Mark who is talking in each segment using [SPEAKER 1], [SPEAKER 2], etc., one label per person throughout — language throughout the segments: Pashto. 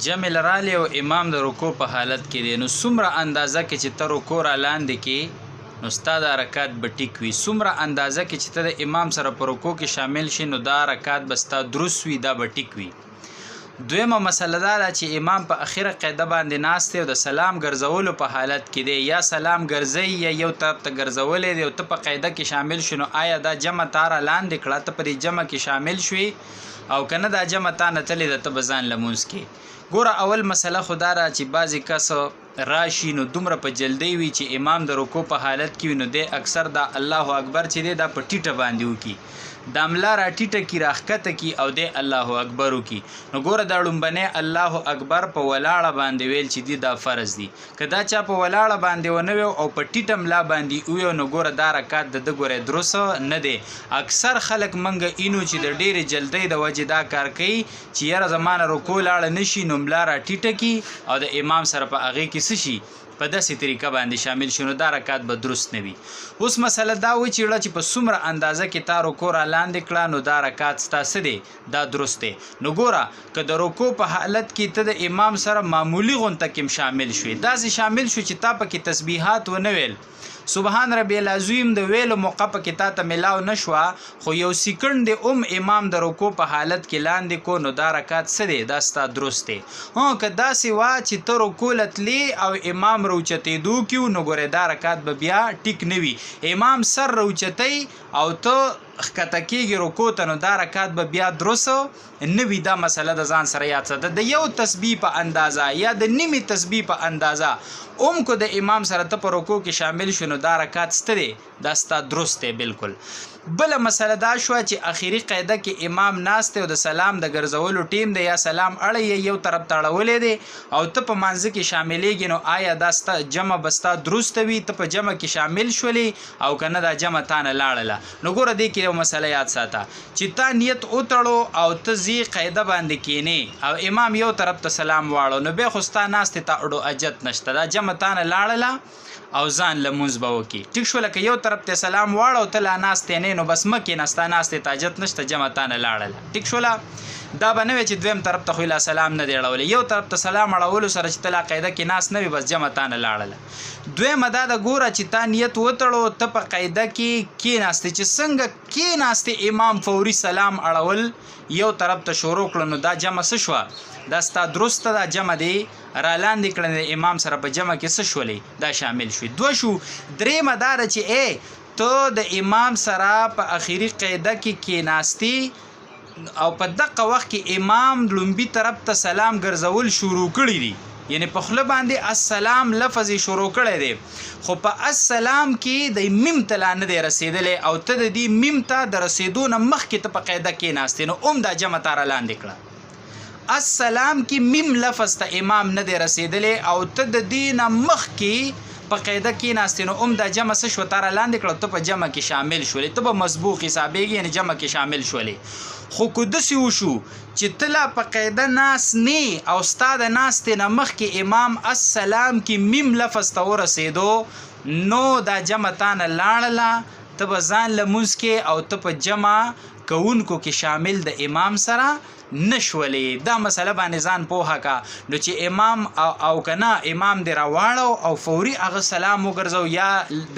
[SPEAKER 1] جمع لرالی او امام د رکوع په حالت کې دی نو څومره اندازه کې چې ته رکوع را لاندې کې نو ستا دا رکعت به ټیک وي. څومره اندازه کې چې ته د امام سره په رکوع کې شامل شي نو دا رکعت به ستا درست وي، دا به ټیک وي. دویمه مسله دا ده چې امام په اخره قاعده باندې ناست دی او د سلام ګرځولو په حالت کې دی، یا سلام ګرځي یا یو طرف ته ګرځولی دی او ته په قاعده کې شامل شو نو آیا دا جمع تا را لاندې کړه، ته په دې جمع کې شامل شوې او که نه دا جمع تا نه تلې ده، ته به ځان لمونځ کې. ګوره اول مسله خو دا ده چې بعضې کس راشي نو دومره په جلدی وي چې امام د رکوع په حالت کې وي نو دی اکثر دا الله اکبر چې دی دا په ټیټه باندې وکړي، دا ملا را ټیټه کي راښکته کي او دی الله اکبر وکړي. نو ګوره دا لومبنی الله اکبر په ولاړه باندې ویل چې دی دا فرض دی. که دا چا په ولاړه باندې ونه ویو او په ټیټه ملا باندې ویو نو ګوره دا رکعت د ده ګوره درست نه دی. اکثر خلک منګه اینو چې د ډېرې جلدۍ د وجې دا کار کوي چې یاره زما نه رکوع لاړه نه شي نو ملا را ټیټه کي او د امام سره په هغې کې څه شي په داسې طریقه باندې شامل شي نو دا رکعت به درست نه وي. اوس مسله دا وایي چې په څومره اندازه کې تا رکوع را لاندې کړه نو دا رکعت ستا څه دی، دا درست دی. نو ګوره که د رکوع په حالت کې ته د امام سره معمولی غونته کې شامل شوې، داسې شامل شو چې تا پکې تسبیحات ونه ویل، سبحان ربی العظیم د ویلو موقع پکې تا ته ملاو نشوه، خو یو سیکنډ دی امام د رکوع په حالت کې لاندې کو نو دا رکعت څه دی، دا ستا درست دی. که داسې وه چې ته رکوع لتلې او امام روچتېدو کیو نو ګورې دا رکعت به بیا ټیک نه وي. امام سر روچتی او ته ښکته کېږي رکوع ته نو دا رکعت به بیا درست نه وي. دا مسله د ځان سره یاد ساته، د یو تسبیح په اندازه یا د نیمې تسبیح په اندازه کو د امام سره ته په رکوع کې شامل شو نو دا رکعت سته دی، دا ستا درست دی بالکل. بله مسله دا شوه چې اخري قاعده کې امام ناست دی او د سلام د ګرځولو ټیم دی یا سلام اړی یو طرف ته اړولی دی او ته په مانځه کې شاملیږي نو آیا دا ستا جمع به ستا درسته وي، ته په جمع کې شامل شولې او که نه دا جمع تا نه لاړله. نو ګوره دې کې یو مسله یاد ساته چې تا نیت وتړو او ته ځې قاعده باندې کینې او امام یو طرف ته سلام واړو نو بیا خو ستا ناستې ته اډو اجت نشته، دا جمع تا نه لاړله او ځان لمونځ به وکړي. ټیک شوله که یو طرف ته سلام واړو ته لا ناستې نه نو بس مه کېنه، ستا ناستې ته حاجت نشته، جمع تا نه لاړله. ټیک شوله دا به نه وي چې دویم طرف ته خو لا سلام نه دی اړولی، یو طرف ته سلام اړولو سره چې ته لا قاعده کې ناست نه وي بس جمع تا نه لاړله. دویمه دا ده ګوره چې تا نیت وتړو ته په قاعده کې کېناستې چې څنګه کېناستې امام فوري سلام اړول یو طرف ته شروع کړه نو دا جمع څه شوه، دا ستا درسته دا جمع دی را لاندې کړه د امام سره په جمع کې څه شولې، دا شامل شوي. دوه شو. درېیمه دا ده چې ته د امام سره په اخري قاعده کې کېناستې او په دقه وخت کې امام لومبي طرف ته سلام ګرځول شروع کړي دي، یعنی په خوله باندې السلام لفظ شروع کړی دی خو په السلام کې د میم ته لا نه دی رسېدلی او ته د دې میم ته د رسېدو نه مخکې ته په قاعده کېناستې نو دا جمع تا را لاندې کړه. السلام کې میم لفظ ته امام نه دی رسېدلی او ته د دې نه مخکې په قاعده کېناستې نو دا جمع څه شوه تا را لاندې کړه، ته په جمع کې شامل شولې، ته به مسبوق حسابېږي یعنې جمع کې شامل شولې. خو که داسې وشو چې ته لا په قاعده ناست نه او ستا د ناستې نه مخکې امام السلام کې میم لفظ ته ورسېدو نو دا جمع تا نه لاړله، ته به ځان لمونځ کې او ته په جمع کوونکو کې شامل د امام سره نشولې. دا مسله باندې ځان پوهه کا نو چې امام او که نه امام دې راواړو او فوري هغه سلام وګرځو یا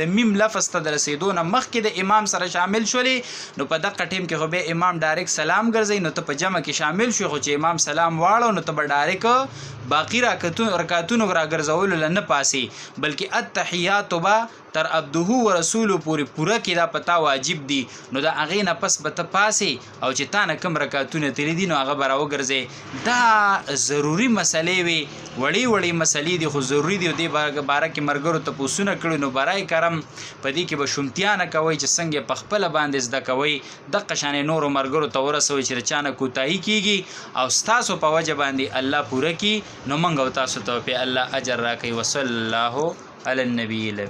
[SPEAKER 1] د میم لفظ ته د رسېدو نه مخکې د امام سره شامل شولې نو په دقه ټیم کې خو بیا امام ډایرکټ سلام ګرځوي نو ته په جمع کې شامل شوې، خو چې امام سلام واړو نو ته به ډایرکټ باقي رکعتونو را ګرځولو له نه پاسې بلکې التحیات به تر عبده و رسولو پورې پوره کې دا پتا واجب دي نو د هغې نه پس به ته پاسې او چې تا نه کوم رکعتونه تللي دي نو هغه به راوګرځې. دا ضروري مسلې وي، وړې مسلې دي خو ضروري دي او دې باره کې ملګرو تپوسونه کړي نو برای کرم په دې کې به شومتیا نه کوئ چې څنګه په خپله باندې زده کوئ، دقه شانې نورو ملګرو ته ورسوئ چې د چا نه کوتاهي کېږي او ستاسو په وجه باندې الله پوره کړي نو موږ او تاسو ته پې الله اجر راکوي. وصلی الله علی النبي.